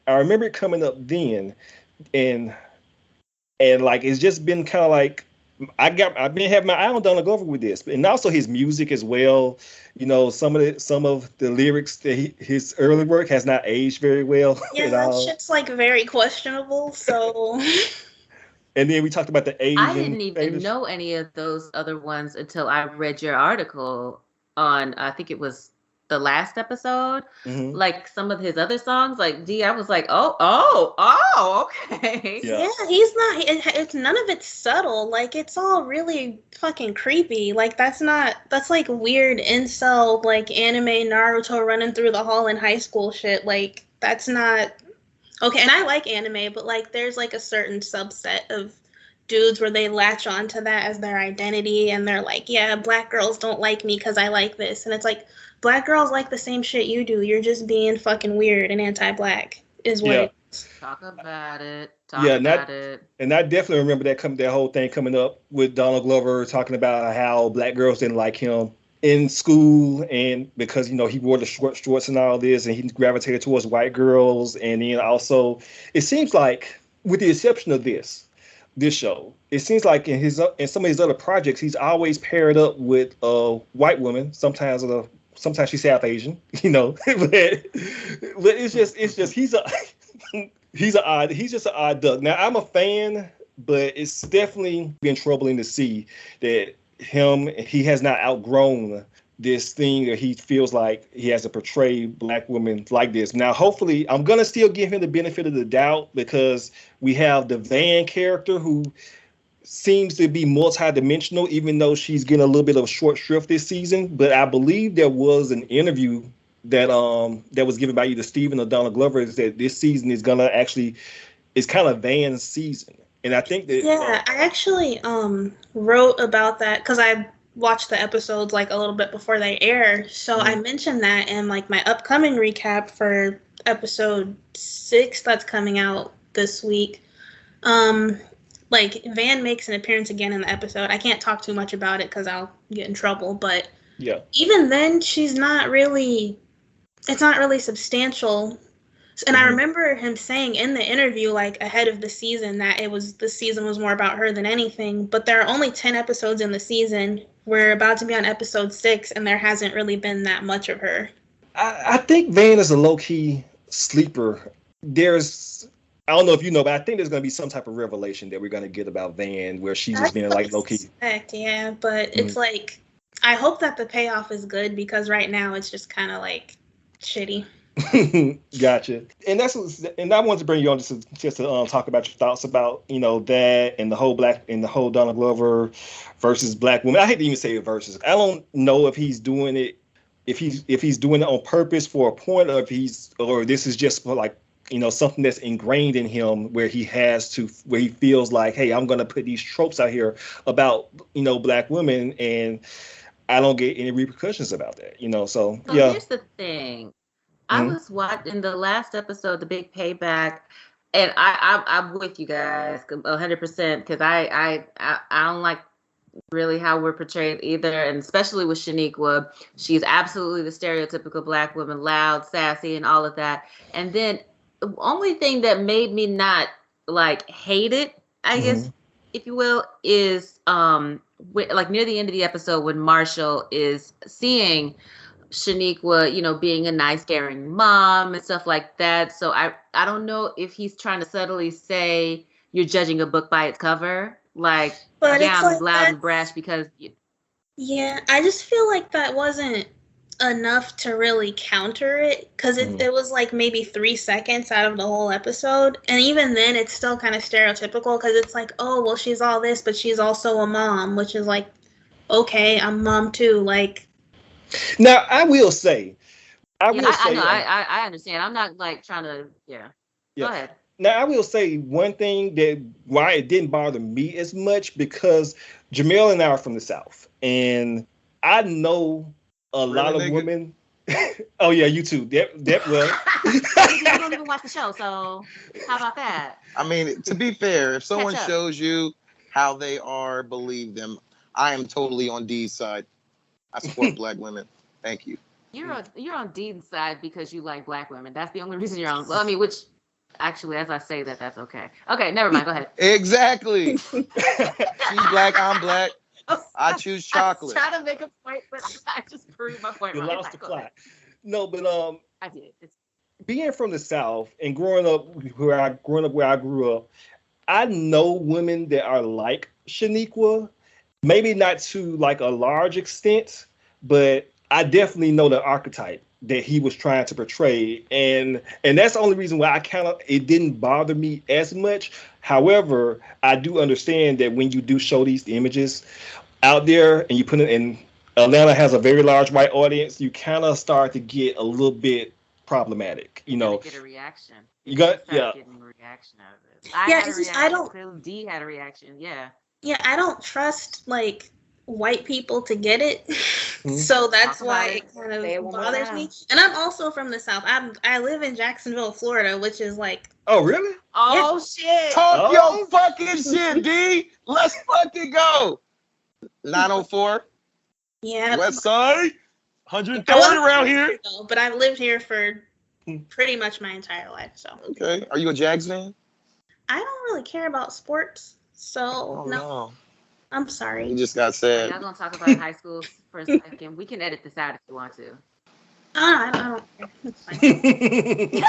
I remember it coming up then, and like it's just been kind of like I've been having my eye on Donald Glover with this, and also his music as well. You know, some of the lyrics that his early work has not aged very well Yeah, at that all. shit's like very questionable. So And then we talked about the I Asian didn't even fetish. know any of those other ones until I read your article on, I think it was the last episode. Hmm. Like some of his other songs, like I was like, okay. Yeah, yeah, he's not. It's none of it's subtle. Like it's all really fucking creepy. Like that's like weird incel like anime Naruto running through the hall in high school shit. Like that's not okay. And I like anime, but like there's like a certain subset of dudes where they latch onto that as their identity, and they're like, yeah, black girls don't like me because I like this, and it's like black girls like the same shit you do. You're just being fucking weird and anti-black is what yeah, it is. Talk about it. yeah. Talk about it. And I definitely remember that whole thing coming up with Donald Glover talking about how black girls didn't like him in school, and because he wore the short shorts and all this, and he gravitated towards white girls, and then also it seems like, with the exception of this show, it seems like in some of his other projects, he's always paired up with a white woman. Sometimes she's South Asian, but it's just he's just an odd duck. Now I'm a fan, but it's definitely been troubling to see that he has not outgrown this thing that he feels like he has to portray black women like this. Now, hopefully, I'm gonna still give him the benefit of the doubt, because we have the Van character who seems to be multidimensional, even though she's getting a little bit of a short shrift this season. But I believe there was an interview that was given by either Steven or Donald Glover, is that this season is gonna actually it's kind of Van's season. And I think that Yeah, I actually wrote about that because I watched the episodes like a little bit before they air. So I mentioned that in like my upcoming recap for episode 6 that's coming out this week. Like Van makes an appearance again in the episode. I can't talk too much about it because I'll get in trouble, but yeah. even then it's not really substantial. And I remember him saying in the interview, like ahead of the season, that the season was more about her than anything. But there are only 10 episodes in the season. We're about to be on episode 6, and there hasn't really been that much of her. I think Van is a low-key sleeper. I don't know if you know, but I think there's going to be some type of revelation that we're going to get about Van, where she's just being like low-key. Yeah, but it's like, I hope that the payoff is good, because right now it's just kind of like shitty. Gotcha. And I wanted to bring you on just to talk about your thoughts about that, and the whole Donald Glover versus black women. I hate to even say versus. I don't know if he's doing it, if he's doing it on purpose for a point, or or this is just for like something that's ingrained in him, where he feels like, hey, I'm gonna put these tropes out here about black women, and I don't get any repercussions about that. So yeah. Here's the thing. I was watching the last episode, The Big Payback, and I'm with you guys 100%, because I don't like really how we're portrayed either, and especially with Shaniqua. She's absolutely the stereotypical black woman, loud, sassy, and all of that. And then the only thing that made me not like hate it, I guess, if you will, is like near the end of the episode when Marshall is seeing Shaniqua, being a nice, caring mom and stuff like that. So I don't know if he's trying to subtly say you're judging a book by its cover. Like, but yeah, I'm like loud and brash because... Yeah, I just feel like that wasn't enough to really counter it, because it was like maybe 3 seconds out of the whole episode. And even then, it's still kind of stereotypical, because it's like, oh, well, she's all this, but she's also a mom, which is like, okay, I'm a mom too. Like, now, I will say, I know, I understand. I'm not like trying to, yeah. Go ahead. Now, I will say one thing why it didn't bother me as much, because Jamel and I are from the South, and I know a lot of women. Oh yeah, you too. That well. You don't even watch the show, so how about that? I mean, to be fair, if someone shows you how they are, believe them. I am totally on Dee's side. I support black women. Thank you. You're on Dee's side because you like black women. That's the only reason you're on. Well, I mean, which Actually, as I say that, that's okay. Okay, never mind. Go ahead. Exactly. She's black, I'm black. I choose chocolate. I was trying to make a point, but I just proved my point. You wrong. lost the Go plot. ahead. No, but I did. being from the South and growing up where I grew up, I know women that are like Shaniqua, maybe not to like a large extent, but I definitely know the archetype that he was trying to portray, and that's the only reason why it didn't bother me as much. However, I do understand that when you do show these images out there and you put it in, Atlanta has a very large white audience, you kind of start to get a little bit problematic, you know. Get a reaction. You got getting a reaction out of it. I don't. D had a reaction. Yeah. Yeah, I don't trust like white people to get it, so that's why it kind of bothers me. And I'm also from the South. I live in Jacksonville, Florida, which is like. Oh really? Oh shit! Talk your fucking shit, D. Let's fucking go. 904. Yeah. West Side. 103rd around here. But I've lived here for pretty much my entire life. So. Okay. Are you a Jags fan? I don't really care about sports, so no. I'm sorry. You just got sad. Y'all gonna talk about high school for a second? We can edit this out if you want to. I don't care. It's fine.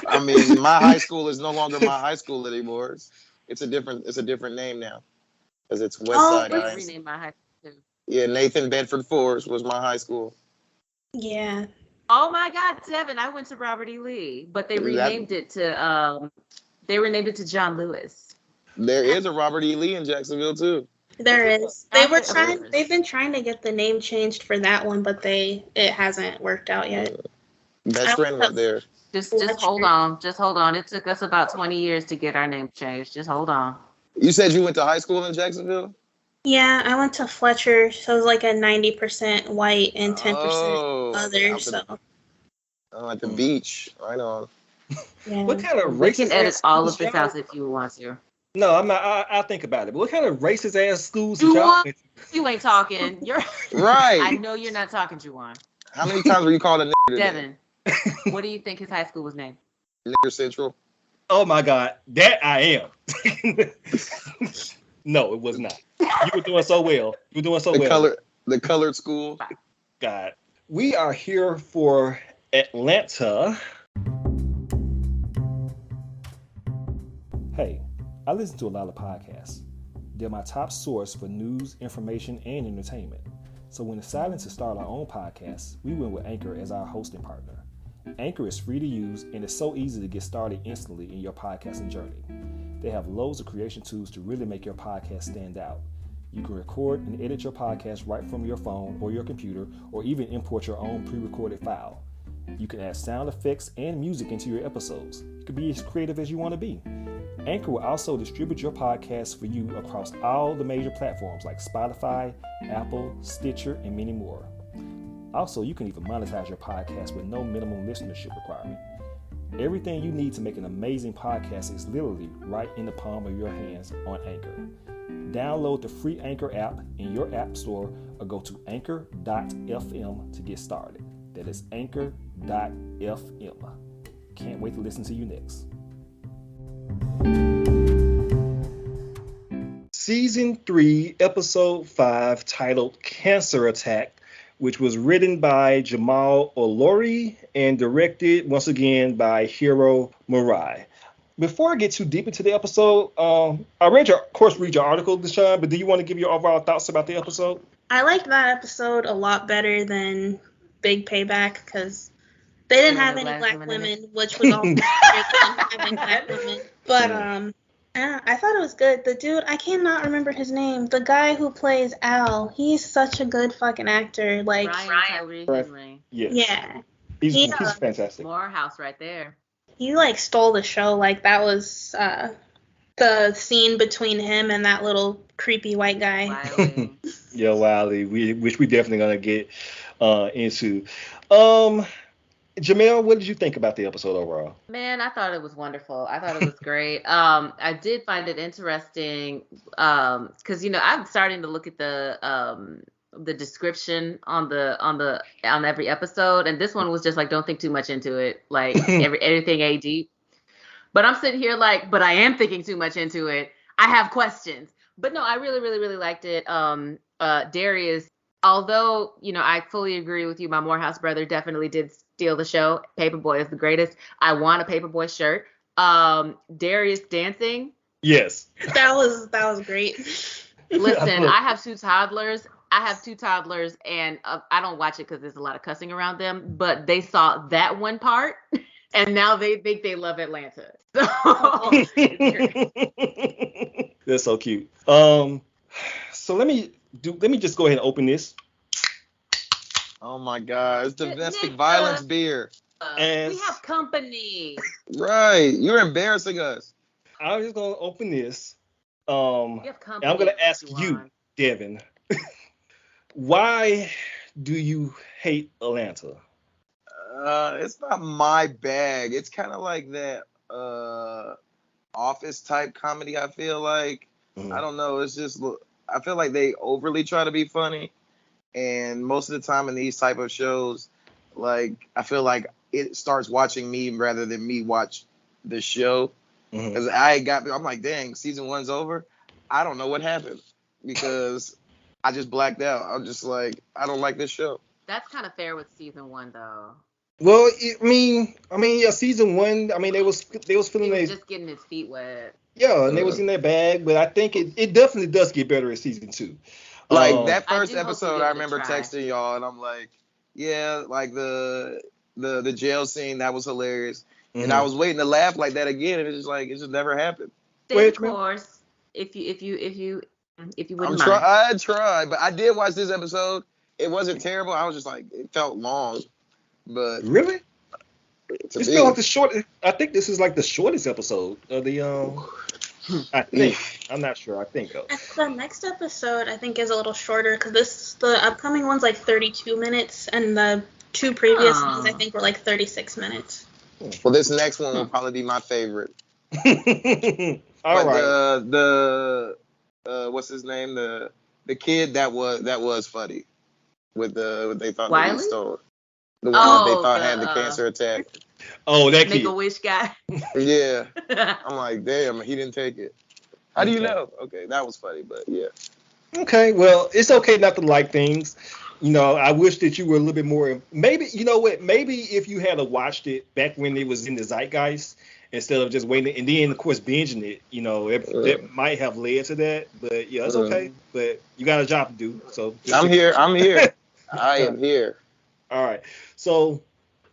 I mean, my high school is no longer my high school anymore. It's a different name now, because it's West Side High. Renamed my high school too. Yeah, Nathan Bedford Forrest was my high school. Yeah. Oh my God, Devin! I went to Robert E. Lee, but they renamed it to John Lewis. There is a Robert E. Lee in Jacksonville too. There is. They've been trying to get the name changed for that one, but it hasn't worked out yet. Best friend right there. Just hold on. Just hold on. It took us about 20 years to get our name changed. Just hold on. You said you went to high school in Jacksonville? Yeah, I went to Fletcher, so it was like a 90% white and 10% other. At the beach. Right on. Yeah. What kind of racist? We can edit all of this out if you want to. No, I'm not. I'll think about it. But what kind of racist ass schools did y'all went to? You ain't talking. You're right. I know you're not talking, Juwan. How many times were you called a nigger? Devin, what do you think his high school was named? Nigger Central. Oh my God, that I am. No, it was not. You were doing so well. The colored school. God, we are here for Atlanta. Hey, I listen to a lot of podcasts. They're my top source for news, information, and entertainment. So when deciding to start our own podcast, we went with Anchor as our hosting partner. Anchor is free to use and it's so easy to get started instantly in your podcasting journey. They have loads of creation tools to really make your podcast stand out. You can record and edit your podcast right from your phone or your computer, or even import your own pre-recorded file. You can add sound effects and music into your episodes. You can be as creative as you want to be. Anchor will also distribute your podcast for you across all the major platforms like Spotify, Apple, Stitcher, and many more. Also, you can even monetize your podcast with no minimum listenership requirement. Everything you need to make an amazing podcast is literally right in the palm of your hands on Anchor. Download the free Anchor app in your app store or go to anchor.fm to get started. That is anchor.fm. Can't wait to listen to you next. Season 3, Episode 5, titled Cancer Attack, which was written by Jamal Olori and directed, once again, by Hiro Murai. Before I get too deep into the episode, I read your article, DeShawn, but do you want to give your overall thoughts about the episode? I liked that episode a lot better than Big Payback, because they didn't have any black women, which was all having black women. But I thought it was good. The dude, I cannot remember his name. The guy who plays Al, he's such a good fucking actor. Like Ryan Henry. Yeah. He's fantastic. Morehouse right there. He like stole the show. Like that was the scene between him and that little creepy white guy. Wiley. Yeah, Wiley. Which we definitely gonna get into. Jamel, what did you think about the episode overall? Man, I thought it was wonderful. I thought it was great. I did find it interesting because I'm starting to look at the description on every episode, and this one was just like, don't think too much into it, like everything AD. But I'm sitting here like, but I am thinking too much into it. I have questions. But no, I really, really, really liked it. Darius, although, I fully agree with you. My Morehouse brother definitely did steal the show. Paperboy is the greatest. I want a Paperboy shirt. Darius dancing. Yes. That was great. Listen, I have two toddlers, and I don't watch it because there's a lot of cussing around them, but they saw that one part, and now they think they love Atlanta. So that's so cute. So let me just go ahead and open this. Oh my God, it's domestic violence beer. We have company. Right, you're embarrassing us. I'm just gonna open this. We have company, I'm gonna ask you, Devin, why do you hate Atlanta? It's not my bag. It's kind of like that office type comedy. I feel like I don't know. It's just I feel like they overly try to be funny, and most of the time in these type of shows, like I feel like it starts watching me rather than me watch the show. Because I'm like, dang, season 1's over. I don't know what happened because I just blacked out. I'm just like, I don't like this show. That's kind of fair with season 1 though. Well, yeah, season 1. I mean, they was feeling he was just getting his feet wet. Yeah, and they was in their bag, but I think it definitely does get better in season 2. Like that first episode, I remember texting y'all, and I'm like, yeah, like the jail scene, that was hilarious. And I was waiting to laugh like that again, and it's just never happened. Of course, if you wouldn't mind. I tried, but I did watch this episode. It wasn't terrible. I was just like, it felt long, but really, it felt like the short. I think this is like the shortest episode of the. I think I'm not sure. I think the next episode I think is a little shorter because the upcoming one's like 32 minutes, and the 2 previous ones I think were like 36 minutes. Well, this next one will probably be my favorite. All right. The what's his name? The kid that was funny with they thought Wiley? They stole. The one that they thought had the cancer attack. Oh, that kid. Make-A-Wish guy. Yeah. I'm like, damn, he didn't take it. How do you know? Okay, that was funny, but yeah. Okay, well, it's okay not to like things. I wish that you were a little bit more. Maybe, you know what? Maybe if you had watched it back when it was in the zeitgeist instead of just waiting, and then of course binging it, it might have led to that. But yeah, it's okay. But you got a job to do, so I'm here. I am here. All right. So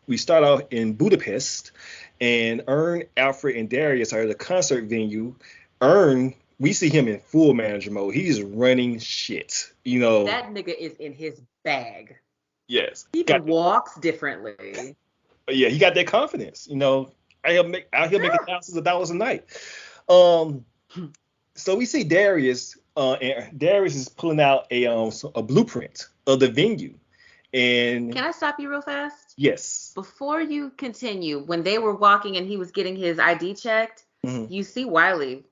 we start out in Budapest, and Ern, Alfred, and Darius are at a concert venue. Ern, we see him in full manager mode. He's running shit. That nigga is in his bag. Yes. He walks differently. Yeah, he got that confidence. Out here making thousands of dollars a night. So we see Darius, and Darius is pulling out a blueprint of the venue. And can I stop you real fast? Yes. Before you continue, when they were walking and he was getting his ID checked, you see Wiley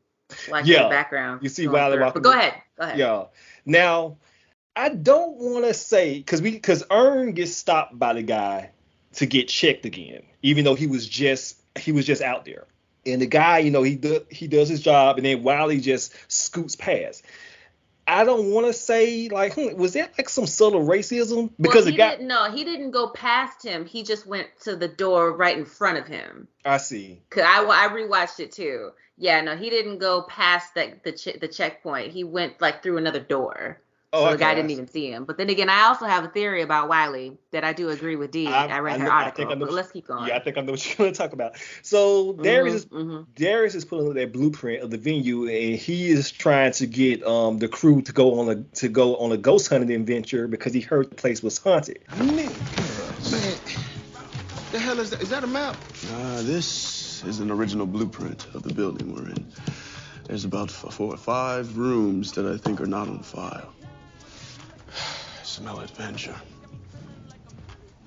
in the background. You see Wiley walking. But go ahead. Yeah. Now, I don't want to say because Ern gets stopped by the guy to get checked again, even though he was just out there. And the guy, he does his job, and then Wiley just scoots past. I don't want to say was that like some subtle racism? Because he didn't go past him. He just went to the door right in front of him. I see. Cause I rewatched it too. Yeah, no, he didn't go past the checkpoint. He went through another door. So the guy didn't even see him. But then again, I also have a theory about Wiley that I do agree with Dee. I read her article, but let's keep going. Yeah, I think I know what you're going to talk about. So Darius is pulling up that blueprint of the venue, and he is trying to get the crew to go on a ghost hunting adventure because he heard the place was haunted. Man, the hell is that? Is that a map? This is an original blueprint of the building we're in. There's about 4 or 5 rooms that I think are not on file. Smell adventure.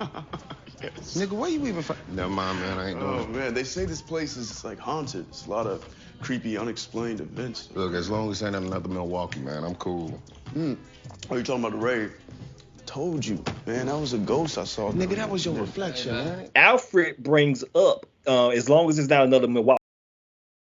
Yes. Nigga, where you even from? Never mind, man. I ain't doing it. Oh, man, they say this place is haunted. It's a lot of creepy, unexplained events. Look, as long as it ain't another Milwaukee, man, I'm cool. Oh, you talking about the Rave? Told you, man, that was a ghost I saw. Nigga, that was your reflection, man. Alfred brings up, as long as it's not another Milwaukee.